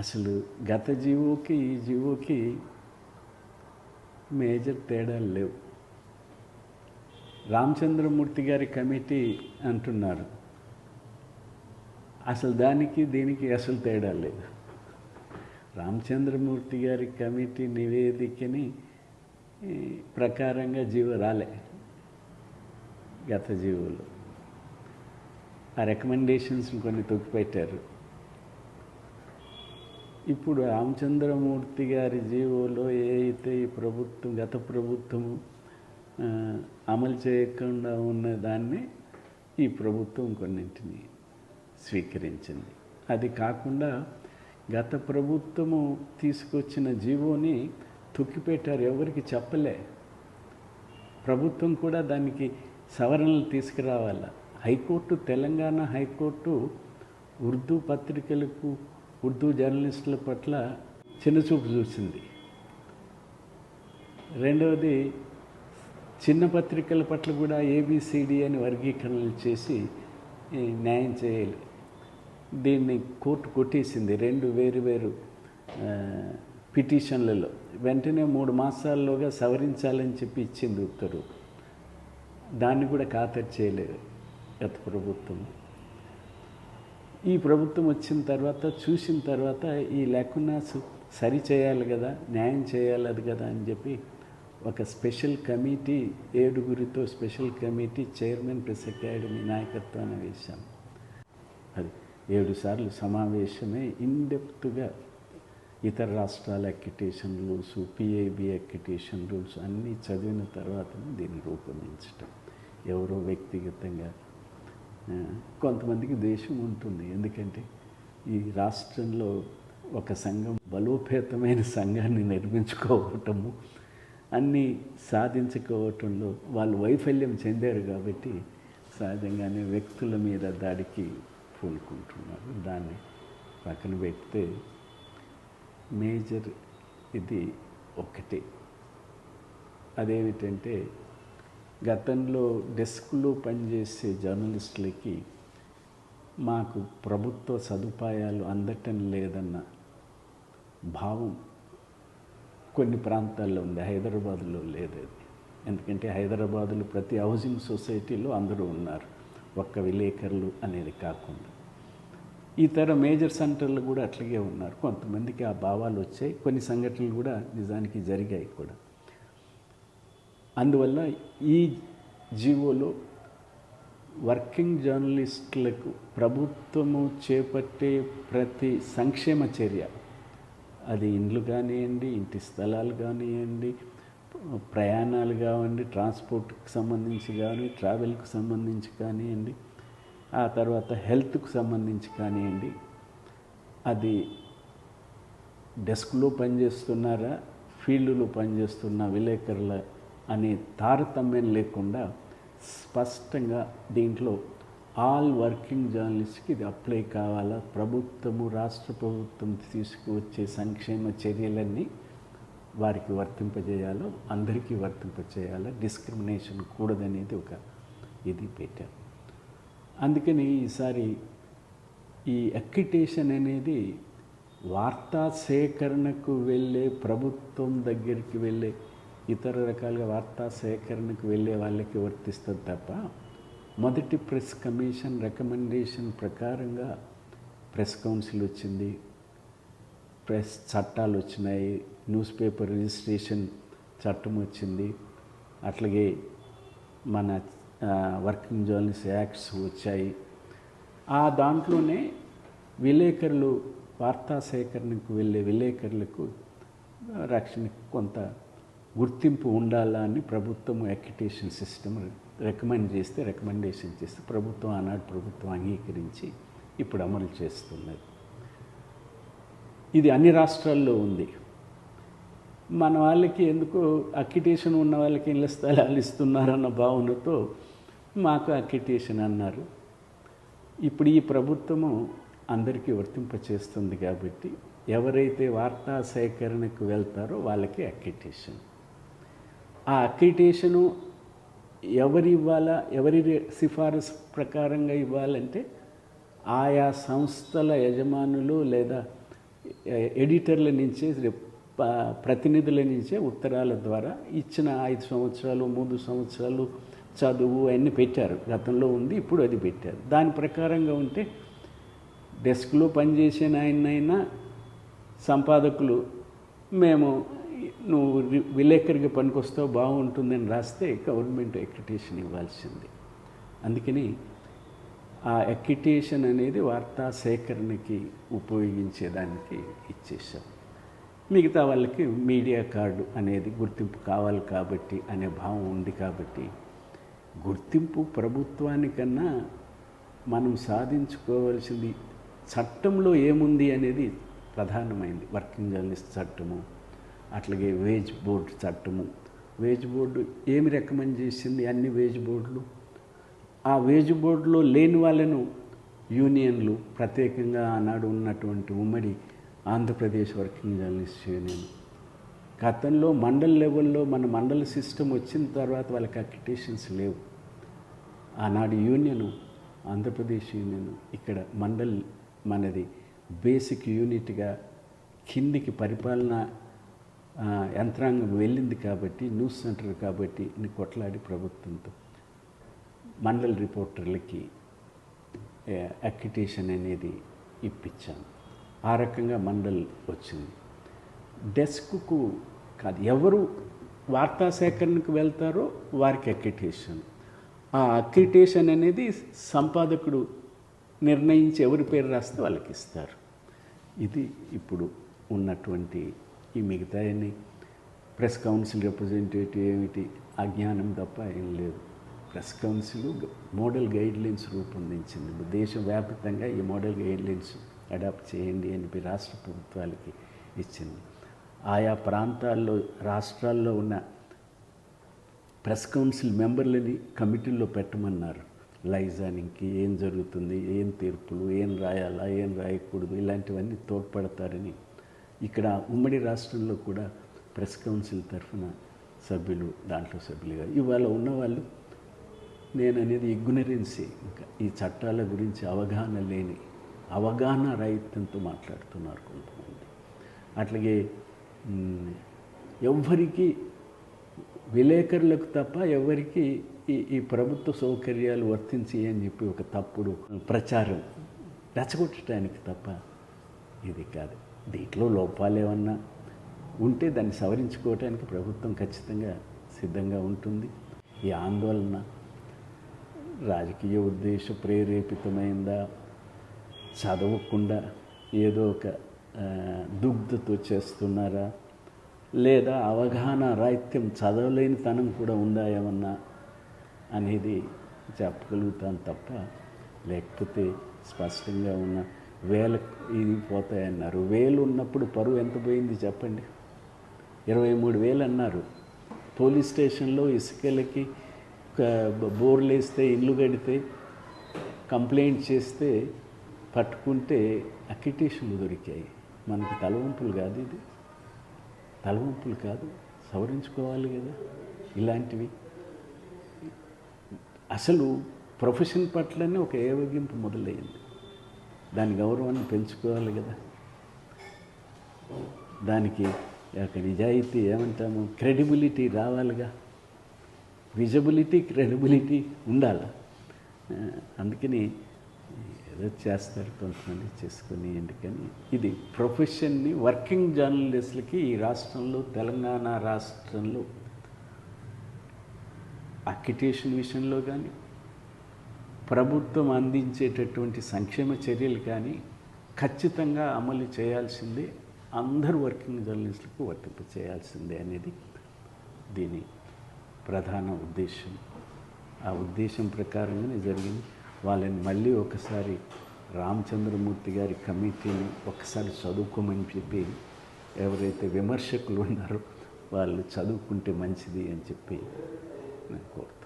అసలు గత జీవోకి ఈ జీవోకి మేజర్ తేడాలు లేవు. రామచంద్రమూర్తి గారి కమిటీ అంటున్నారు, అసలు దానికి దీనికి అసలు తేడా లేదు. రామచంద్రమూర్తి గారి కమిటీ నివేదికని ప్రకారంగా జీవో రాలే గత జీవోలో. ఆ రికమెండేషన్స్ని కొన్ని తొక్కిపెట్టారు. ఇప్పుడు రామచంద్రమూర్తి గారి జీవోలో ఏ అయితే ఈ ప్రభుత్వం గత ప్రభుత్వము అమలు చేయకుండా ఉన్న దాన్ని ఈ ప్రభుత్వం కొన్నింటిని స్వీకరించింది. అది కాకుండా గత ప్రభుత్వము తీసుకొచ్చిన జీవోని తొక్కిపెట్టారు, ఎవరికి చెప్పలే. ప్రభుత్వం కూడా దానికి సవరణలు తీసుకురావాల. హైకోర్టు, తెలంగాణ హైకోర్టు ఉర్దూ పత్రికలకు, ఉర్దూ జర్నలిస్టుల పట్ల చిన్నచూపు చూసింది. రెండవది, చిన్న పత్రికల పట్ల కూడా ABCD అని వర్గీకరణలు చేసి న్యాయం చేయాలి. దీన్ని కోర్టు కొట్టేసింది 2 వేరు పిటిషన్లలో. వెంటనే 3 మాసాల్లోగా సవరించాలని చెప్పి ఇచ్చింది ఉత్తర్వు. దాన్ని కూడా ఖాతరు చేయలేదు గత ప్రభుత్వం. ఈ ప్రభుత్వం వచ్చిన తర్వాత, చూసిన తర్వాత ఈ లేకున్నా సరి చేయాలి కదా, న్యాయం చేయాలి అది కదా అని చెప్పి ఒక స్పెషల్ కమిటీ, 7గురితో special committee chairman press academy నాయకత్వాన్ని వేశాం. అది 7 సార్లు సమావేశమే ఇన్డెప్త్గా ఇతర రాష్ట్రాల accreditation rules, PIB accreditation rules అన్నీ చదివిన తర్వాతనే దీన్ని రూపొందించటం. ఎవరో వ్యక్తిగతంగా కొంతమందికి దేశం ఉంటుంది. ఎందుకంటే ఈ రాష్ట్రంలో ఒక సంఘం, బలోపేతమైన సంఘాన్ని నిర్మించుకోవటము, అన్నీ సాధించుకోవటంలో వాళ్ళు వైఫల్యం చెందారు కాబట్టి సహజంగానే వ్యక్తుల మీద దాడికి పూనుకుంటున్నారు. దాన్ని పక్కన పెడితే మేజర్ ఇది ఒకటి. అదేమిటంటే, గతంలో డెస్క్లో పనిచేసే జర్నలిస్టులకి మాకు ప్రభుత్వ సదుపాయాలు అందటం లేదన్న భావం కొన్ని ప్రాంతాల్లో ఉంది. హైదరాబాదులో లేదు. ఎందుకంటే హైదరాబాదులో ప్రతి హౌసింగ్ సొసైటీలో అందరూ ఉన్నారు, ఒక్క విలేకరులు అనేది కాకుండా. ఇతర మేజర్ సెంటర్లు కూడా అట్లాగే ఉన్నారు. కొంతమందికి ఆ భావాలు వచ్చాయి, కొన్ని సంఘటనలు కూడా నిజానికి జరిగాయి కూడా. అందువల్ల ఈ జీవోలో వర్కింగ్ జర్నలిస్టులకు ప్రభుత్వము చేపట్టే ప్రతి సంక్షేమ చర్య, అది ఇండ్లు కానివ్వండి, ఇంటి స్థలాలు కానివ్వండి, ప్రయాణాలు కానివ్వండి, ట్రాన్స్పోర్ట్కి సంబంధించి కానీ, ట్రావెల్కి సంబంధించి కానివ్వండి, ఆ తర్వాత హెల్త్కు సంబంధించి కానివ్వండి, అది డెస్క్లో పనిచేస్తున్నారా, ఫీల్డ్లో పనిచేస్తున్న విలేకరుల అనే తారతమ్యం లేకుండా స్పష్టంగా దీంట్లో ఆల్ వర్కింగ్ జర్నలిస్ట్కి ఇది అప్లై కావాలా. ప్రభుత్వము, రాష్ట్ర ప్రభుత్వం తీసుకువచ్చే సంక్షేమ చర్యలన్నీ వారికి వర్తింపజేయాలో, అందరికీ వర్తింపజేయాలో, డిస్క్రిమినేషన్ కూడదనేది ఒక ఇది పెట్టారు. అందుకని ఈసారి ఈ అక్యుటేషన్ అనేది వార్తా సేకరణకు వెళ్ళే, ప్రభుత్వం దగ్గరికి వెళ్ళే, ఇతర రకాలుగా వార్తా సేకరణకు వెళ్ళే వాళ్ళకి వర్తిస్తుంది తప్ప, మొదటి ప్రెస్ కమిషన్ రికమెండేషన్ ప్రకారంగా ప్రెస్ కౌన్సిల్ వచ్చింది, ప్రెస్ చట్టాలు వచ్చినాయి, న్యూస్ పేపర్ రిజిస్ట్రేషన్ చట్టం వచ్చింది, అట్లాగే మన వర్కింగ్ జర్నలిస్ట్ యాక్ట్స్ వచ్చాయి. ఆ దాంట్లోనే విలేకరులు, వార్తా సేకరణకు వెళ్ళే విలేకరులకు రక్షణకు కొంత గుర్తింపు ఉండాలా అని ప్రభుత్వం అక్యుటేషన్ సిస్టమ్ రికమెండేషన్ చేస్తే ప్రభుత్వం, ఆనాడు ప్రభుత్వం అంగీకరించి ఇప్పుడు అమలు చేస్తున్నది. ఇది అన్ని రాష్ట్రాల్లో ఉంది. మన వాళ్ళకి ఎందుకో అక్యుటేషన్ ఉన్న వాళ్ళకి ఇళ్ళ స్థలాలు ఇస్తున్నారన్న భావనతో మాకు అక్యుటేషన్ అన్నారు. ఇప్పుడు ఈ ప్రభుత్వము అందరికీ వర్తింపచేస్తుంది కాబట్టి ఎవరైతే వార్తా సేకరణకు వెళ్తారో వాళ్ళకి అక్యుటేషన్. ఆ అక్రిడిటేషను ఎవరు ఇవ్వాలా, ఎవరి సిఫారసు ప్రకారంగా ఇవ్వాలంటే ఆయా సంస్థల యజమానులు లేదా ఎడిటర్ల నుంచే ప్రతినిధుల నుంచే ఉత్తరాల ద్వారా ఇచ్చిన 5 సంవత్సరాలు 3 సంవత్సరాలు చదువు అన్నీ పెట్టారు. గతంలో ఉంది, ఇప్పుడు అది పెట్టారు. దాని ప్రకారంగా ఉంటే డెస్క్లో పనిచేసే ఆయనైనా సంపాదకులు మేము నువ్వు విలేకరిగా పనికొస్తావు బాగుంటుందని రాస్తే గవర్నమెంట్ ఎక్రిటేషన్ ఇవ్వాల్సింది. అందుకని ఆ ఎక్రిటేషన్ అనేది వార్తా సేకరణకి ఉపయోగించేదానికి ఇచ్చేసాం. మిగతా వాళ్ళకి మీడియా కార్డు అనేది గుర్తింపు కావాలి కాబట్టి అనే భావం ఉంది. కాబట్టి గుర్తింపు ప్రభుత్వానికన్నా మనం సాధించుకోవాల్సింది చట్టంలో ఏముంది అనేది ప్రధానమైంది. వర్కింగ్ జర్నలిస్ట్ చట్టము, అట్లాగే వేజ్ బోర్డు చట్టము. వేజ్ బోర్డు ఏమి రికమెండ్ చేసింది? అన్ని వేజ్ బోర్డులు. ఆ వేజ్ బోర్డులో లేని వాళ్ళను యూనియన్లు, ప్రత్యేకంగా ఆనాడు ఉన్నటువంటి ఉమ్మడి ఆంధ్రప్రదేశ్ వర్కింగ్ జర్నలిస్ట్ యూనియన్, గతంలో మండల్ లెవెల్లో మన మండల సిస్టమ్ వచ్చిన తర్వాత వాళ్ళకి అక్రిటేషన్స్ లేవు. ఆనాడు యూనియను, ఆంధ్రప్రదేశ్ యూనియన్ ఇక్కడ మండల్ మనది బేసిక్ యూనిట్గా కిందికి పరిపాలన యంత్రాంగం వెళ్ళింది కాబట్టి, న్యూస్ సెంటర్ కాబట్టి కొట్లాడి ప్రభుత్వంతో మండల్ రిపోర్టర్లకి అక్రిటేషన్ అనేది ఇప్పించాను. ఆ రకంగా మండల్ వచ్చింది. డెస్క్కు కాదు, ఎవరు వార్తా సేకరణకు వెళ్తారో వారికి అక్రిటేషన్. ఆ అక్రిటేషన్ అనేది సంపాదకుడు నిర్ణయించి ఎవరి పేరు రాస్తే వాళ్ళకి ఇస్తారు. ఇది ఇప్పుడు ఉన్నటువంటి ఈ మిగతాయన్ని ప్రెస్ కౌన్సిల్ రిప్రజెంటేటివ్ ఏమిటి అజ్ఞానం తప్ప ఏం లేదు. ప్రెస్ కౌన్సిల్ మోడల్ గైడ్లైన్స్ రూపొందించింది. దేశవ్యాప్తంగా ఈ మోడల్ గైడ్లైన్స్ అడాప్ట్ చేయండి అని రాష్ట్ర ప్రభుత్వాలకి ఇచ్చింది. ఆయా ప్రాంతాల్లో రాష్ట్రాల్లో ఉన్న ప్రెస్ కౌన్సిల్ మెంబర్లని కమిటీల్లో పెట్టమన్నారు. లైజానింగ్కి ఏం జరుగుతుంది, ఏం తీర్పులు, ఏం రాయాలా, ఏం రాయకూడదు, ఇలాంటివన్నీ తోడ్పడతారని ఇక్కడ ఉమ్మడి రాష్ట్రంలో కూడా ప్రెస్ కౌన్సిల్ తరఫున సభ్యులు దాంట్లో సభ్యులుగా ఇవాళ ఉన్నవాళ్ళు నేను అనేది ఇగ్నరెన్సీ, ఇంకా ఈ చట్టాల గురించి అవగాహన లేని అవగాహన రహితంతో మాట్లాడుతున్నారు కొంతమంది. అట్లాగే ఎవ్వరికి విలేకరులకు తప్ప ఎవరికి ఈ ప్రభుత్వ సౌకర్యాలు వర్తించి అని చెప్పి ఒక తప్పుడు ప్రచారం రెచ్చగొట్టడానికి తప్ప ఇది కాదు. దీంట్లో లోపాలు ఏమన్నా ఉంటే దాన్ని సవరించుకోవడానికి ప్రభుత్వం ఖచ్చితంగా సిద్ధంగా ఉంటుంది. ఈ ఆందోళన రాజకీయ ఉద్దేశ ప్రేరేపితమైందా, చదవకుండా ఏదో ఒక దుగ్ధతో చేస్తున్నారా, లేదా అవగాహన రాహిత్యం చదవలేని తనం కూడా ఉందా ఏమన్నా అనేది చెప్పగలుగుతాను తప్ప, లేకపోతే స్పష్టంగా ఉన్న ఇది పోతాయన్నారు. 1000 ఉన్నప్పుడు పరువు ఎంత పోయింది చెప్పండి? 23,000 అన్నారు. పోలీస్ స్టేషన్లో ఇసుకలకి బోర్లు వేస్తే, ఇల్లు కడితే, కంప్లైంట్ చేస్తే పట్టుకుంటే అక్రిటేషన్లు దొరికాయి. మనకి తలవంపులు కాదు, ఇది తలవంపులు కాదు, సవరించుకోవాలి కదా ఇలాంటివి. అసలు ప్రొఫెషన్ పట్లనే ఒక ఏవగింపు మొదలైంది. దాని గౌరవాన్ని పెంచుకోవాలి కదా. దానికి ఒక నిజాయితీ ఏమంటాము, క్రెడిబిలిటీ రావాలిగా. విజిబిలిటీ, క్రెడిబిలిటీ ఉండాలి. అందుకని ఏదో చేస్తారు కొంతమంది, చేసుకుని ఎందుకని ఇది ప్రొఫెషన్ని వర్కింగ్ జర్నలిస్టులకి ఈ రాష్ట్రంలో, తెలంగాణ రాష్ట్రంలో అక్రిటేషన్ విషయంలో కానీ, ప్రభుత్వం అందించేటటువంటి సంక్షేమ చర్యలు కానీ ఖచ్చితంగా అమలు చేయాల్సిందే. అందరూ వర్కింగ్ జర్నలిస్టులకు వర్తింప చేయాల్సిందే అనేది దీని ప్రధాన ఉద్దేశం. ఆ ఉద్దేశం ప్రకారంగానే జరిగింది. వాళ్ళని మళ్ళీ ఒకసారి రామచంద్రమూర్తి గారి కమిటీని ఒకసారి చదువుకోమని చెప్పి, ఎవరైతే విమర్శకులు ఉన్నారో వాళ్ళు చదువుకుంటే మంచిది అని చెప్పి నేను కోరుతున్నాను.